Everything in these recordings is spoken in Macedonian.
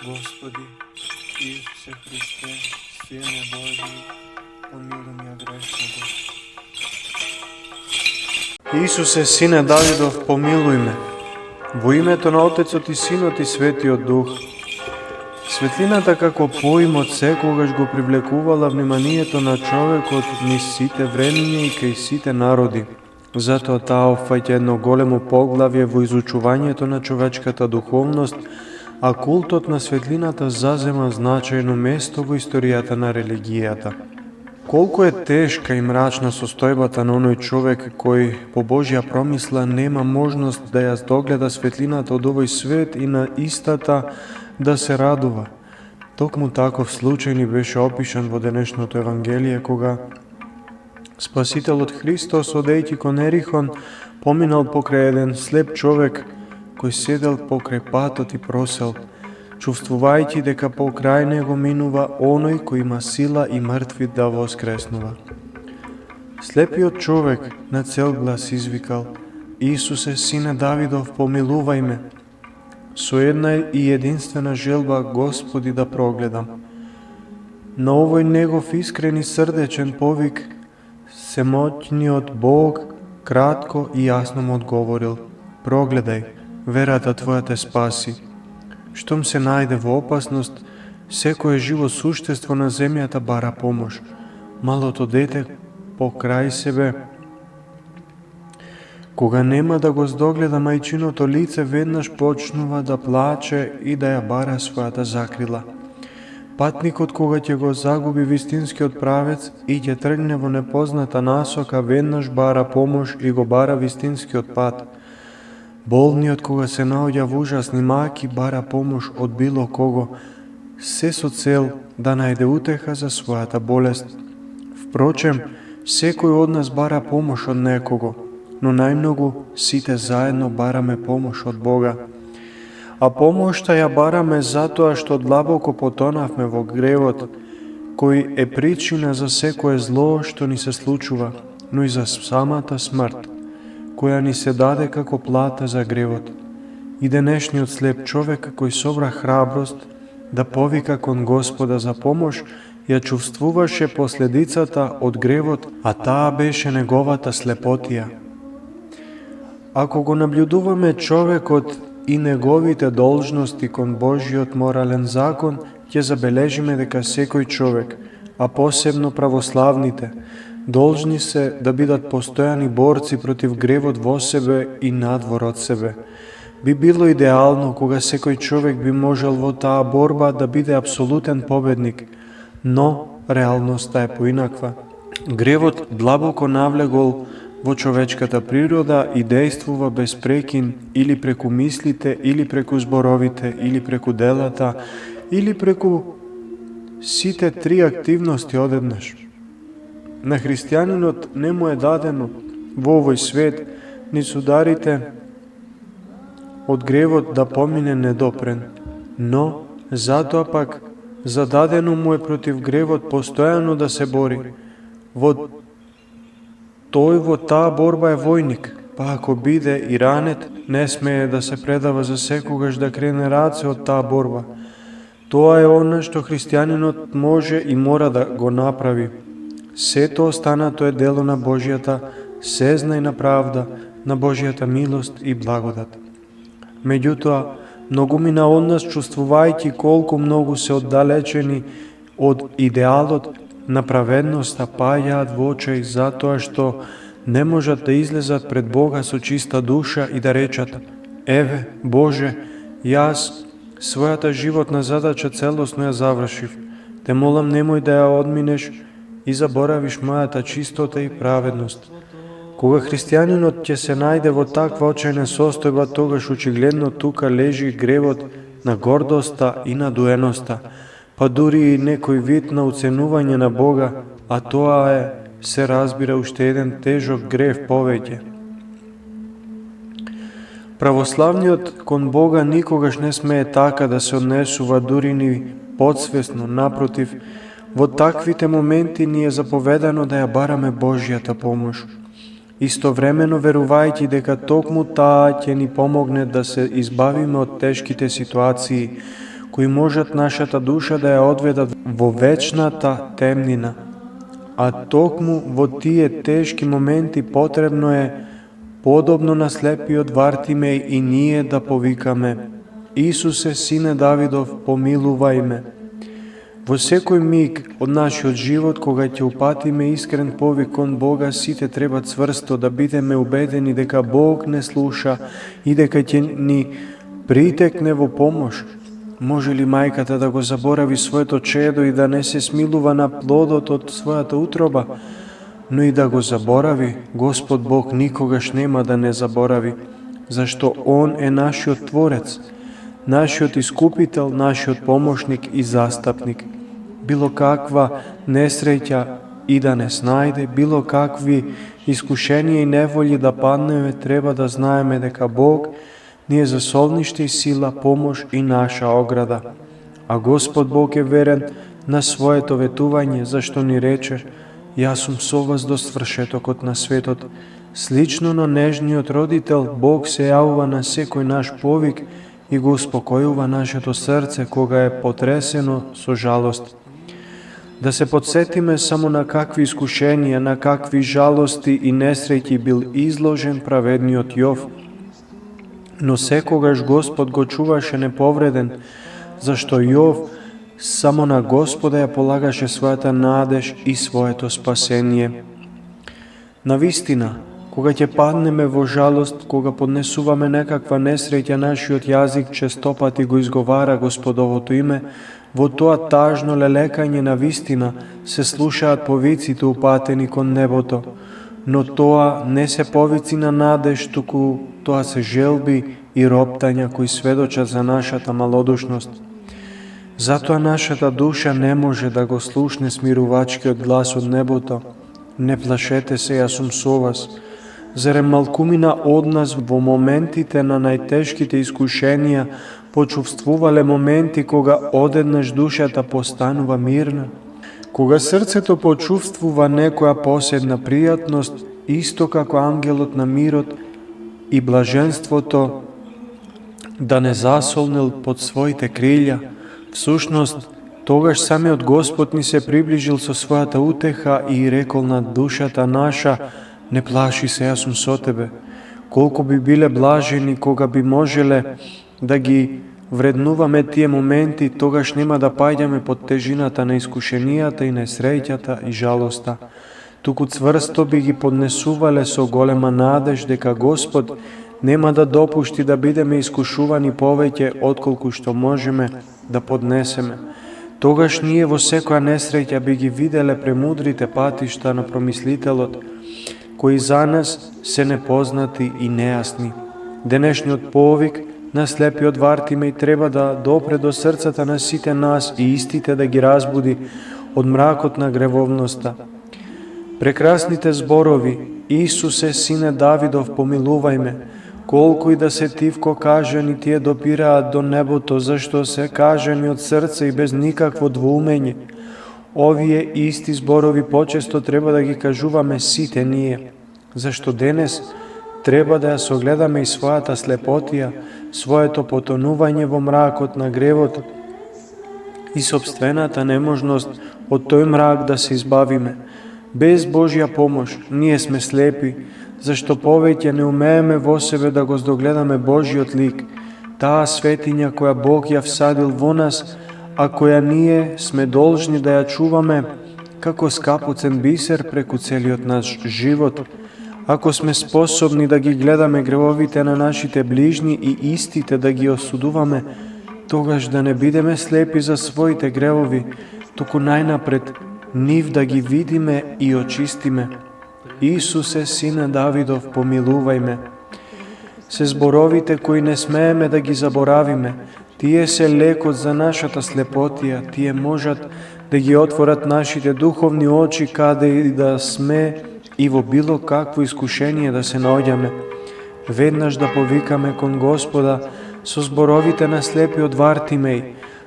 Господи, Исусе Христе, Сине Божи, помилуј ме грешното. Исусе, Сине Давидов, помилуј ме. Во името на Отецот и Синот и Светиот Дух. Светлината како поим од секогаш го привлекувала вниманието на човекот низ сите времиња и кај сите народи. Затоа таа опфаќа едно големо поглавје во изучувањето на човечката духовност, а култот на светлината зазема значајно место во историјата на религијата. Колку е тешка и мрачна состојбата на оној човек кој по Божја промисла нема можност да ја догледа светлината од овој свет и на истата да се радува. Токму таков случај ни беше опишан во денешното Евангелие, кога Спасителот Христос, одејќи кон Ерихон, поминал покрај еден слеп човек кој седел покрај патот и просел, чувствувајќи дека покрај него минува оној кој има сила и мртви да воскреснува. Слепиот човек на цел глас извикал: Исусе, Сине Давидов, помилувај ме. Со една и единствена желба, Господи, да прогледам. На овој негов искрен и срдечен повик, семоќниот Бог кратко и јасно му одговорил: прогледај, верата твоја те спаси. Штом се најде во опасност, секое живо суштество на земјата бара помош. Малото дете покрај себе, кога нема да го здогледа мајчиното лице, веднаш почнува да плаче и да ја бара својата закрила. Патникот, кога ќе го загуби вистинскиот правец и ќе тргне во непозната насока, веднаш бара помош и го бара вистинскиот пат. Болниот, кога се наоѓа во ужасни маки, бара помош од било кого, се со цел да најде утеха за својата болест. Впрочем, секој од нас бара помош од некого, но најмногу сите заедно бараме помош од Бога. А помошта ја бараме затоа што длабоко потонавме во гревот, кој е причина за секое зло што ни се случува, но и за самата смрт, која ни се даде како плата за гревот. И денешниот слеп човек кој собра храброст да повика кон Господа за помош, ја чувствуваше последицата од гревот, а таа беше неговата слепотија. Ако го наблюдуваме човекот и неговите должности кон Божјиот морален закон, ќе забележиме дека секој човек, а посебно православните, должни се да бидат постојани борци против гревот во себе и надвор од себе. Би било идеално кога секој човек би можел во таа борба да биде апсолутен победник, но реалноста е поинаква. Гревот длабоко навлегол во човечката природа и дејствува без прекин или преку мислите, или преку зборовите, или преку делата, или преку сите три активности одеднаш. На христијанинот не му е дадено во овој свет ни сударите од гревот да помине недопрен, но затоа пак зададено му е против гревот постојано да се бори. Тој во таа борба е војник, па ако биде и ранет, не смее да се предава за секогаш да крене раце од таа борба. Тоа е она што христијанинот може и мора да го направи. Сето останато е дело на Божјата сезнајна правда, на Божјата милост и благодат. Меѓутоа, многумина од нас, чувствувајќи колку многу се оддалечени од идеалот на праведноста, паѓаат во очај затоа што не можат да излезат пред Бога со чиста душа и да речат: еве, Боже, јас својата животна задача целосно ја завршив. Те молам, немој да ја одминеш и заборавиш мојата чистота и праведност. Кога христијанинот ќе се најде во таква очајна состојба, тогаш очигледно тука лежи гревот на гордоста и надуеноста, па дури и некој вид на уценување на Бога, а тоа е, се разбира, уште еден тежок грев повеќе. Православниот кон Бога никогаш не смее така да се однесува, дури ни подсвесно, напротив, во таквите моменти ни е заповедано да ја бараме Божјата помош. Истовремено верувајќи дека токму таа ќе ни помогне да се избавиме од тешките ситуации кои можат нашата душа да ја одведат во вечната темнина. А токму во тие тешки моменти потребно е, подобно на слепиот Вартимеј, и ние да повикаме: Исусе, Сине Давидов, помилувај ме. Во секој миг од нашиот живот, кога ќе упатиме искрен повик кон Бога, сите треба цврсто да бидеме убедени дека Бог не слуша и дека ќе ни притекне во помош. Може ли мајката да го заборави своето чедо и да не се смилува на плодот од својата утроба? Но и да го заборави, Господ Бог никогаш нема да не заборави, зашто Он е нашиот Творец, нашиот Искупител, нашиот помошник и застапник. Било каква несреќа и да не снајде, било какви искушенија и неволји да паднеме, треба да знаеме дека Бог ни е засолниште и сила, помош и наша ограда. А Господ Бог е верен на своето ветување, зашто ни рече: Јас сум со вас до свршетокот на светот. Слично на нежниот родител, Бог се јавува на секој наш повик и го успокојува нашето срце кога е потресено со жалост. Да се подсетиме само на какви искушенија, на какви жалости и несреќи бил изложен праведниот Јов. Но секогаш Господ го чуваше неповреден, зашто Јов само на Господа ја полагаше својата надеж и своето спасение. Навистина, кога ќе паднеме во жалост, кога поднесуваме некаква несреќа, нашиот јазик честопати го изговара Господовото име, во тоа тажно лелекање на вистина се слушаат повиците упатени кон небото, но тоа не се повици на надеж, туку тоа се желби и роптања кои сведочат за нашата малодушност. Затоа нашата душа не може да го слушне смирувачкиот глас од небото: Не плашете се, јас сум со вас. Зарем малкумина од нас во моментите на најтешките искушенија почувствувале моменти кога одеднаш душата постанува мирна? Кога срцето почувствува некоја посебна пријатност, исто како ангелот на мирот и блаженството да не засолнил под своите крилја, всушност, тогаш самиот Господ ни се приближил со својата утеха и рекол на душата наша: Не плаши се, јас сум со тебе. Колку би биле блажени кога би можеле да ги вреднуваме тие моменти, тогаш нема да паѓаме под тежината на искушенијата и несреќата и жалоста. Туку цврсто би ги поднесувале со голема надеж дека Господ нема да допушти да бидеме искушувани повеќе отколку што можеме да поднесеме. Тогаш ние во секоја несреќа би ги виделе премудрите патишта на промислителот, кои за нас се непознати и нејасни. Денешниот повик на слепиот Вартимеј треба да допре до срцата на сите нас и истите да ги разбуди од мракот на гревовноста. Прекрасните зборови: Исусе, Сине Давидов, помилувај ме, колку и да се тивко кажани, тие допираат до небото, зашто се кажани од срце и без никакво двоумење. Овие исти зборови почесто треба да ги кажуваме сите ние, зашто денес треба да ја согледаме и својата слепотија, своето потонување во мракот на гревот и собствената неможност од тој мрак да се избавиме. Без Божја помош ние сме слепи, зашто повеќе не умееме во себе да го здогледаме Божјиот лик, таа светиња која Бог ја всадил во нас, а која ние сме должни да ја чуваме како скапоцен бисер преку целиот наш живот. Ако сме способни да ги гледаме гревовите на нашите ближни и истите да ги осудуваме, тогаш да не бидеме слепи за своите гревови, туку најнапред нив да ги видиме и очистиме. Исусе, Сине Давидов, помилувај ме. Се зборовите кои не смееме да ги заборавиме, тие се лекот за нашата слепотија, тие можат да ги отворат нашите духовни очи каде и да сме и во било какво искушение да се наоѓаме. Веднаш да повикаме кон Господа со зборовите на слепиот Вартимеј,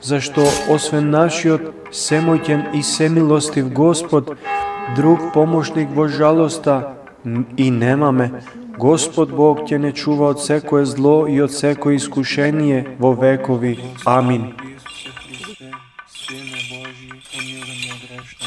зашто освен нашиот семоќен и семилостив Господ, друг помошник во жалоста и немаме. Господ Бог ќе не чува од секое зло и од секое искушение во векови. Амин. Исусе Христе, Сине Божи, помилуй ме грешно.